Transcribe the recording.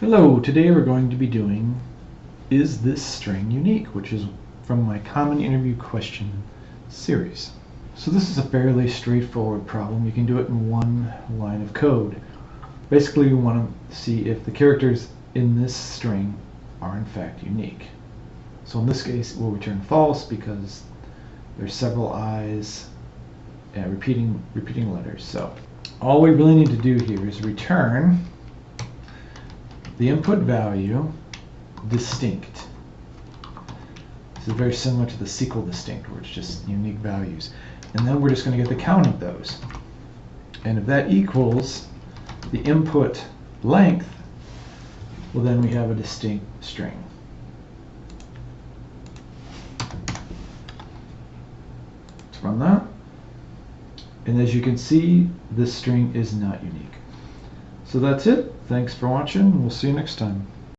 Hello, today we're going to be doing Is This String Unique? Which is from my Common Interview Question series. So this is a fairly straightforward problem. You can do it in one line of code. Basically we want to see if the characters in this string are in fact unique. So in this case we'll return false because there's several I's and repeating letters. So all we really need to do here is return the input value distinct. This is very similar to the SQL distinct, where it's just unique values. And then we're just going to get the count of those. And if that equals the input length, well then we have a distinct string. Let's run that. And as you can see, this string is not unique. So that's it. Thanks for watching. We'll see you next time.